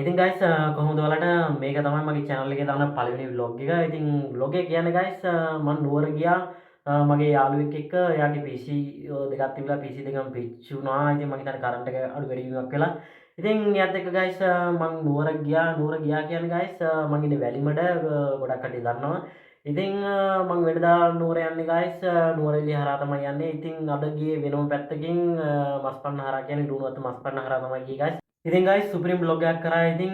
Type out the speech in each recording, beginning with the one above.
ඉතින් guys කොහොමද ඔයාලට මේක තමයි මගේ channel එකේ දාන පළවෙනි vlog එක. ඉතින් vlog එක කියන්නේ guys මම නුවර ගියා මගේ යාළුවෙක් එක්ක. එයාගේ PC දෙකක් තිබිලා PC දෙකම පිච්චුණා. ඉතින් මම හිතන්නේ කරන්ට් එක අඩු වැඩි වීමක් වෙලා. ඉතින් එයාත් එක්ක guys මම නුවර ගියා කියන්නේ guys මම ඉන්නේ වැලිමඩ ගොඩක් කට්ටිය දන්නවා. ඉතින් මම වෙනදා නුවර යන්නේ guys නුවර එළිය හරහා තමයි යන්නේ. ඉතින් අද ගියේ වෙනම පැත්තකින් මස්පන්න හරහා කියන්නේ ලුණුවත්ත මස්පන්න හරහා තමයි ගියේ guys. ඉතින් guys සුපිරිම vlog එකක් කරා. ඉතින්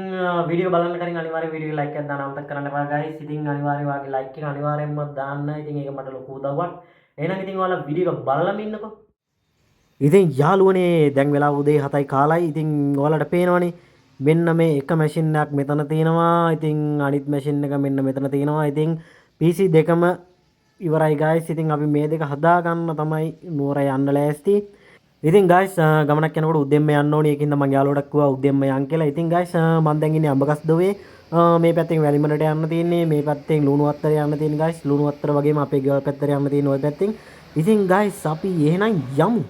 වීඩියෝ බලන්න කලින් අනිවාර්යෙන් වීඩියෝ එක like එකක් දාන්න අමතක කරන්න එපා guys. ඉතින් අනිවාර්යෙන් වාගේ like එක අනිවාර්යෙන්ම දාන්න. ඉතින් ඒක මට ලොකු උදව්වක්. එහෙනම් ඉතින් ඔයාලා වීඩියෝ එක බලලම ඉන්නකෝ. ඉතින් යාළුවනේ දැන් වෙලා උදේ 7යි කාලයි. ඉතින් ඔයාලට පේනවනේ මෙන්න මේ එක මැෂින් එකක් මෙතන තියෙනවා. ඉතින් අනිත් මැෂින් එක මෙන්න මෙතන තියෙනවා. ඉතින් PC දෙකම ඉවරයි guys. ඉතින් අපි මේ දෙක හදා ගන්න තමයි නුවර යන්න ලෑස්ති. ඉතින් guys ගමනක් යනකොට උදෙන්ම යන්න ඕනේ. ඒකින්ද මම යාළුවට කිව්වා උදෙන්ම යන් කියලා. ඉතින් guys මම දැන් ඉන්නේ අඹගස්දොවේ. මේ පැත්තෙන් වැලිමඩට යන්න තියෙන්නේ. මේ පැත්තෙන් ලුණුවත්තට යන්න තියෙන්නේ guys. ලුණුවත්තට වගේම අපේ ගෙවල් පැත්තට යන්න තියෙන ওই පැත්තෙන්. ඉතින් guys අපි එහෙනම් යමු.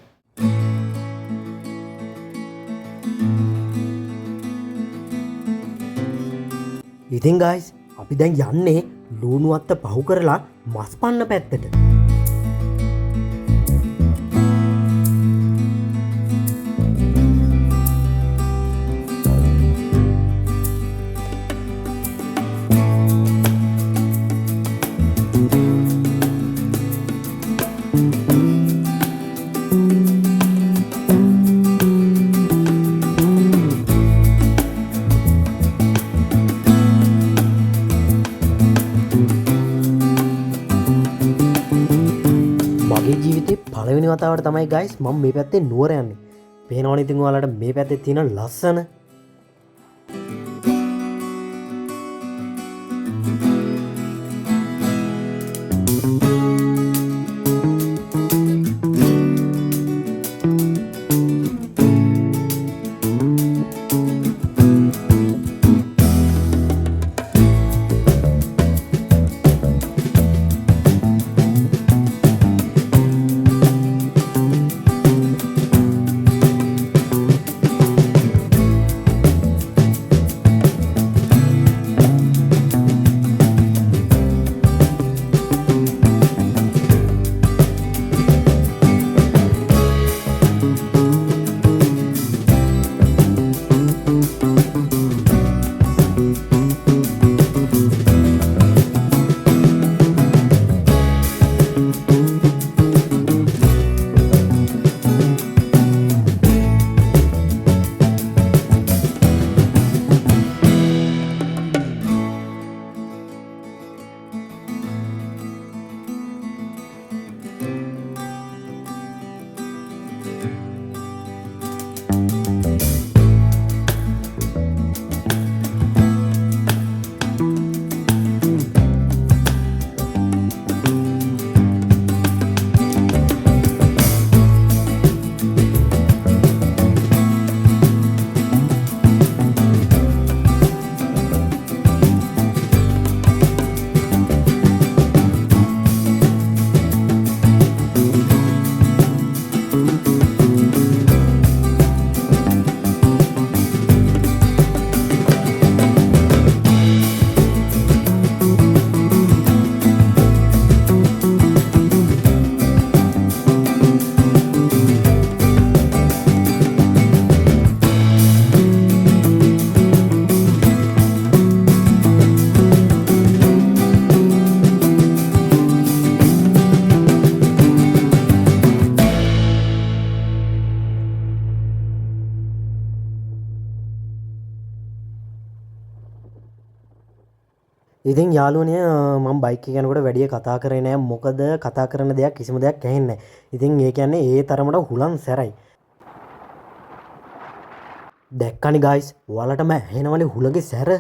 ඉතින් guys අපි දැන් යන්නේ ලුණුවත්ත පහු කරලා මස්පන්න පැත්තට. පළවෙනි වතාවට තමයි guys මම මේ පැත්තේ නුවර යන්නේ. පේනවනේ ඉතින් ඔයාලට මේ පැත්තේ තියෙන ලස්සන. ඉතින් යාළුවනේ මම බයික් එක යනකොට වැඩි කතා කරේ නෑ. මොකද කතා කරන දෙයක් කිසිම දෙයක් ඇහෙන්නේ නෑ. ඉතින් ඒ කියන්නේ ඒ තරමට හුලන් සැරයි. දැක්කනේ guys ඔයාලටම ඇහෙනවනේ හුලගේ සැර.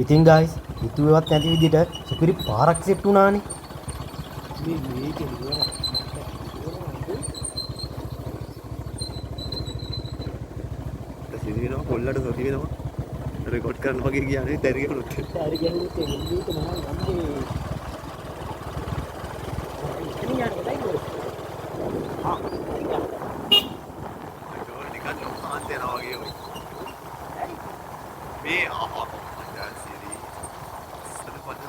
ඉතින් guys හිතුවේවත් නැති විදිහට සුපිරි පාරක් සෙට් වුණානේ. මේ මේකේ කොල්ලට සොරි වෙනවා රෙකෝඩ් කරන්න වගේ කියන්නේ දැරිය වුණොත් එළියට මම යන්නේ එතනින් යන්න බෑ නිකන් ලොමාන්ත යනවා වගේ ඔය මේ දැන් සිරි සලපද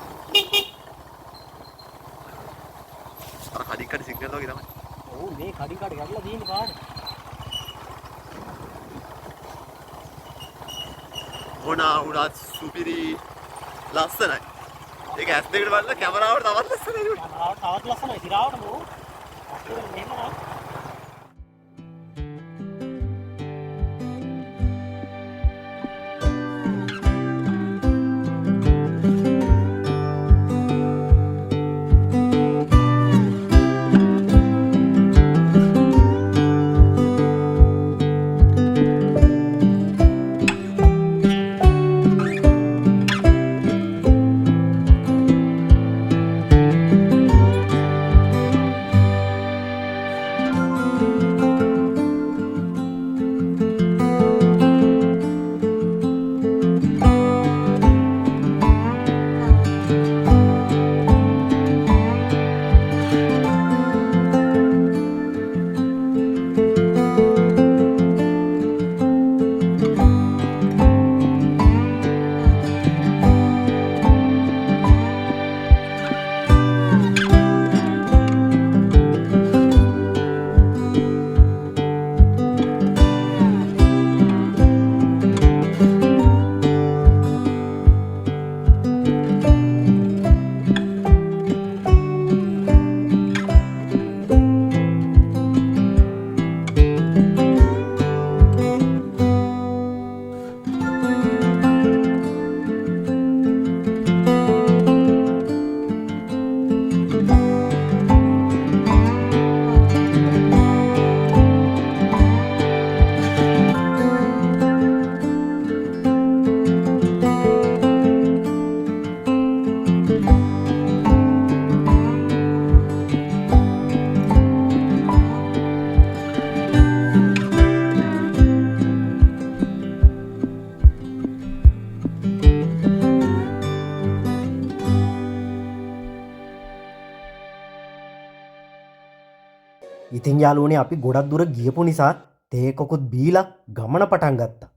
අර කඩිකට සිග්නල් වගේ තමයි ඔව් මේ කඩිකට ගගලා තියෙන්නේ පාර ඕනා උඩත් සුපිරි ලස්සනයි ඒක ඇස් දෙකට බලලා කැමරාවට තවත් ලස්සනයි නේ කැමරාවට තවත් ලස්සනයි තිරාවට මෝ අපිට මෙහෙම නෑ ඉතින් යාළුවනේ අපි ගොඩක් දුර ගියපු නිසා තේ කොකුත් බීලා ගමන පටන් ගත්තා.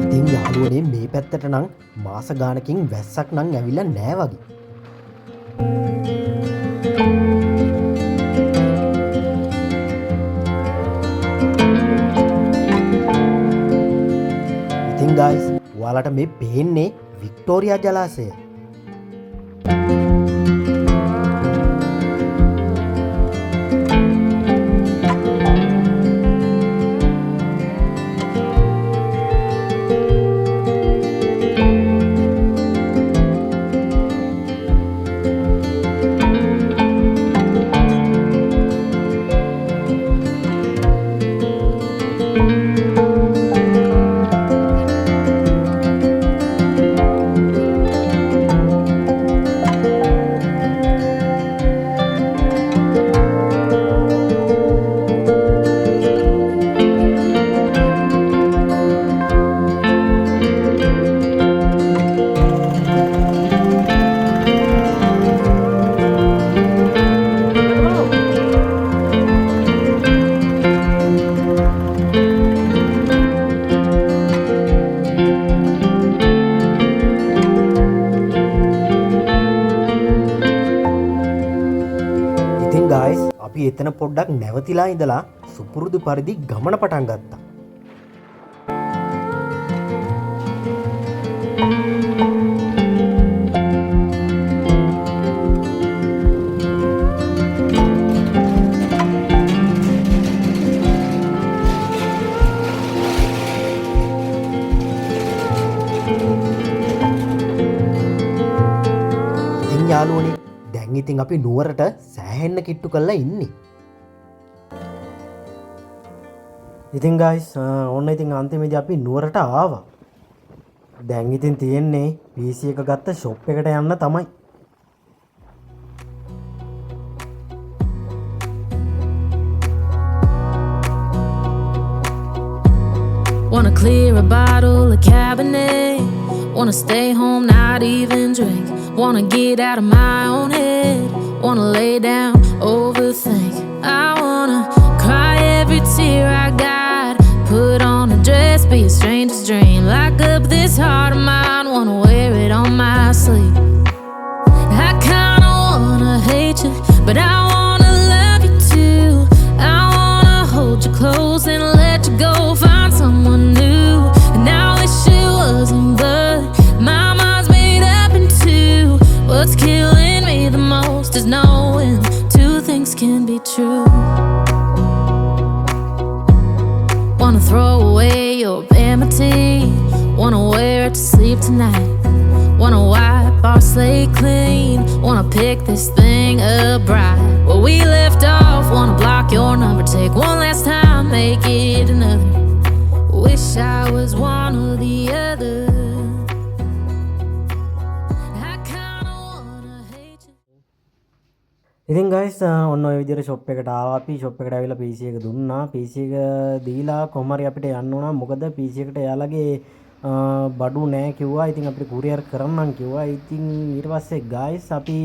ඉතින් යාළුවනේ මේ පැත්තට නම් මාස ගානකින් වැස්සක් නම් ඇවිල්ලා නෑ වගේ. guys, ඔයාලට මේ පේන්නේ වික්ටෝරියා ජලාශය. අපි එතන පොඩ්ඩක් නැවතිලා ඉඳලා සුපුරුදු පරිදි ගමන පටන් ගත්තා. ඉතින් යාළුවනේ දැන් ඉතින් අපි නුවරට සෑහෙන්න කිට්ටු කරලා ඉන්නේ. ඉතින් guys ඔන්න ඉතින් අන්තිමේදී අපි නුවරට ආවා. දැන් ඉතින් තියෙන්නේ PC එක ගත්ත shop එකට යන්න තමයි. clear a bottle of Cabernet. Wanna stay home, not even drink. Wanna get out of my own head. Wanna lay down, overthink. I wanna cry every tear I got. Put on a dress, be a stranger's dream. Lock up this heart of mine, wanna wear it on my sleeve. I kinda wanna hate you, but I wanna love you too. I wanna hold you close and let you go, find someone new. And I wish it wasn't, but my mind's made up in two. What's killing me the most is knowing two things can be true. Wanna throw away your vanity. Wanna wear it to sleep tonight. Wanna wipe our slate clean. Wanna pick this thing up right where we left off. Wanna block your number, take one last time, make it another. Wish I was one or the other. I kinda wanna hate you. ඉතින් guys ඔන්න ඔය විදිහට shop එකට ආවා අපි. Shop එකට ඇවිල්ලා PC එක දුන්නා. PC එක දීලා කොහොම හරි අපිට යන්න ඕන. මොකද PC එකට එයාලගේ බඩු නෑ කිව්වා. ඉතින් අපිට courier කරන්නම් කිව්වා. ඉතින් ඊට පස්සේ ගයිස් අපි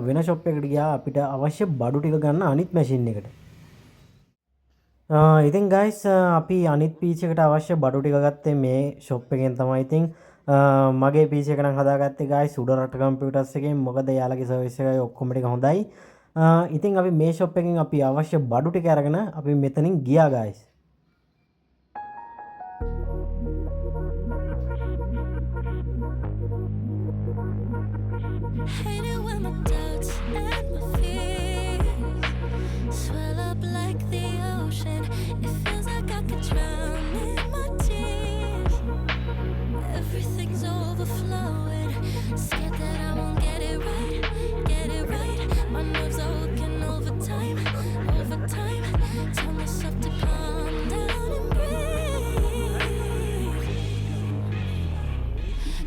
වෙන ෂොප් එකකට ගියා අපිට අවශ්‍ය බඩු ටික ගන්න අනිත් මැෂින් එකට. ඉතින් ගයිස් අපි අනිත් PC එකට අවශ්‍ය බඩු ටික ගත්තේ මේ ෂොප් එකෙන් තමයි. ඉතින් මගේ PC එක නම් හදාගත්තේ ගයිස් උඩරට කම්පියුටර්ස් එකෙන්. මොකද යාලගේ සර්විස් එකයි ඔක්කොම ටික හොඳයි. ඉතින් අපි මේ ෂොප් එකෙන් අපි අවශ්‍ය බඩු ටික අරගෙන අපි මෙතනින් ගියා guys. Hate it when my doubts and my fears swell up like the ocean. It feels like I could drown in my tears. Everything's overflowing. Scared that I won't get it right, get it right. My nerves are working overtime, overtime. Tell myself to calm down and breathe.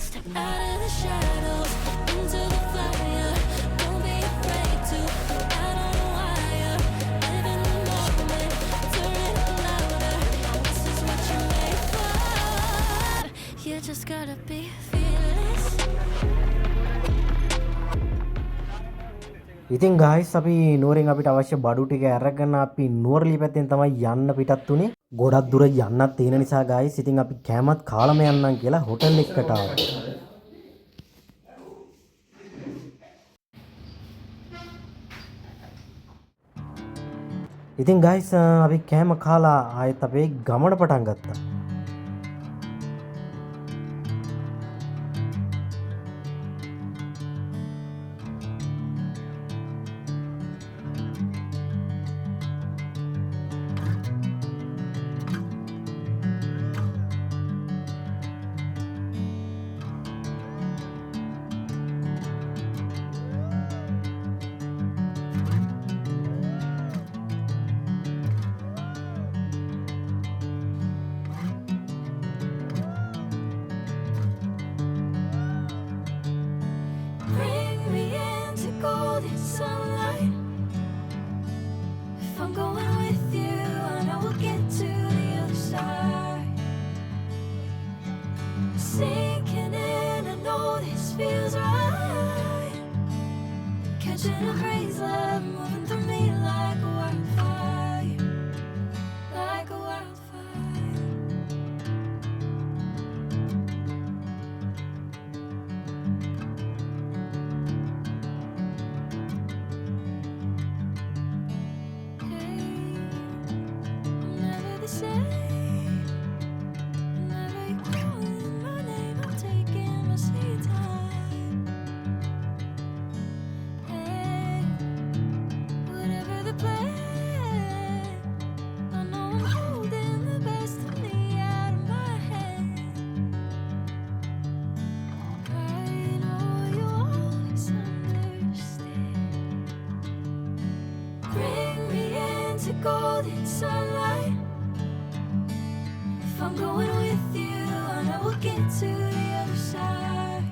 Step out of the shadows into the fire. Don't be afraid to go out on a wire. Live in the moment, turn it louder. This is what you're made for. You just gotta be fearless. ඉතින් guys අපි නුවරින් අපිට අවශ්‍ය බඩු ටික අරගෙන අපි නුවරලි පැත්තෙන් තමයි යන්න පිටත් උනේ. ගොඩක් දුර යන්නත් තියෙන නිසා ගයිස් ඉතින් අපි කෑමත් කාලම යන්නම් කියලා හොටල් එකකට ආවා. ඉතින් ගයිස් අපි කෑම කාලා ආයෙත් අපේ ගමන පටන් ගත්තා. Bring me into golden sunlight. If I'm going with you, I know we'll get to the other side. Sinking in, I know this feels right. Catching a breeze, love moving through me like a wildfire, like a wildfire. Never the same. Whenever you're calling my name, I'm taking my sweet time. Hey, whatever the plan, I know I'm holding the best of me out of my hand. I know you'll always understand. Bring me into golden sunlight. If I'm going with you, I know we'll get to the other side.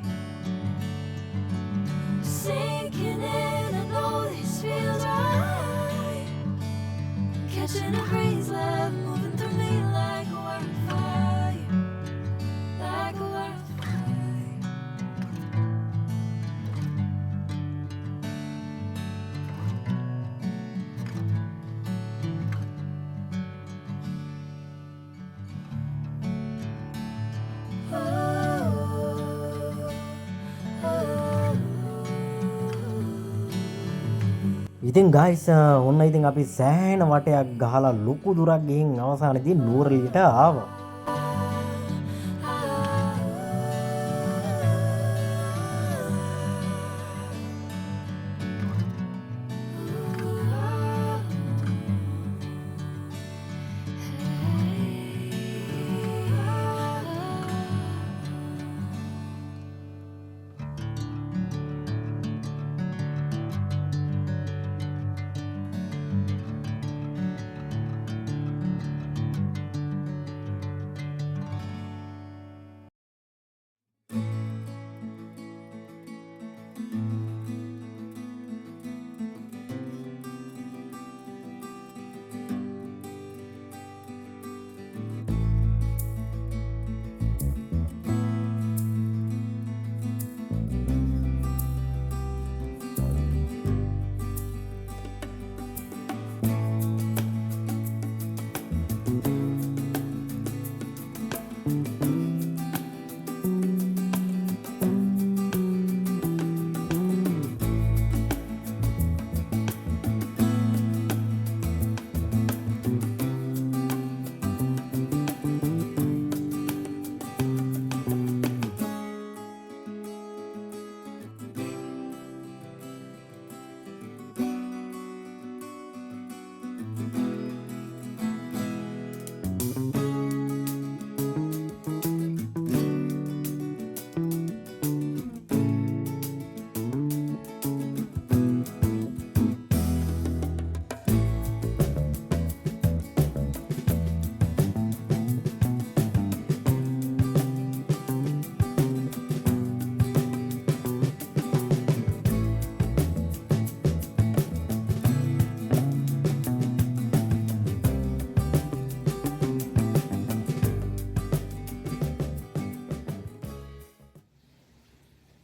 Sinking in, I know this feels right. Catching a breeze, love moving through me like a wildfire. ඉතින් guys ඔන්න ඉතින් අපි සෑහෙන වටයක් ගහලා ලොකු දුරක් ගිහින් අවසානයේදී නූරලියට ආවා.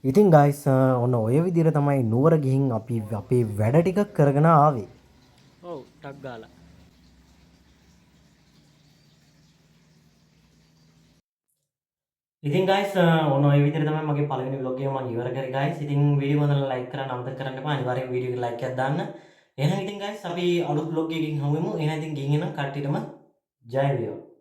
ඉතින් ගයිස් ඔන්න ඔය විදිහට තමයි නුවර ගිහින් අපි අපේ වැඩ ටික කරගෙන ආවේ. ඔව් ටක් ගාලා. ඉතින් ගයිස් ඔන්න ඔය විදිහට තමයි මගේ පළවෙනි vlog එක මම ඉවර කරේ ගයිස්. ඉතින් වීඩියෝ එක ලයික් කරන්න අමතක කරන්න එපා. අනිවාර්යෙන් වීඩියෝ එකට ලයික් එකක් දාන්න. එහෙනම් ඉතින් ගයිස් අපි අලුත් vlog එකකින් හමු වෙමු. එහෙනම් ඉතින් ගිහින් එන කට්ටියටම ජය වේවා.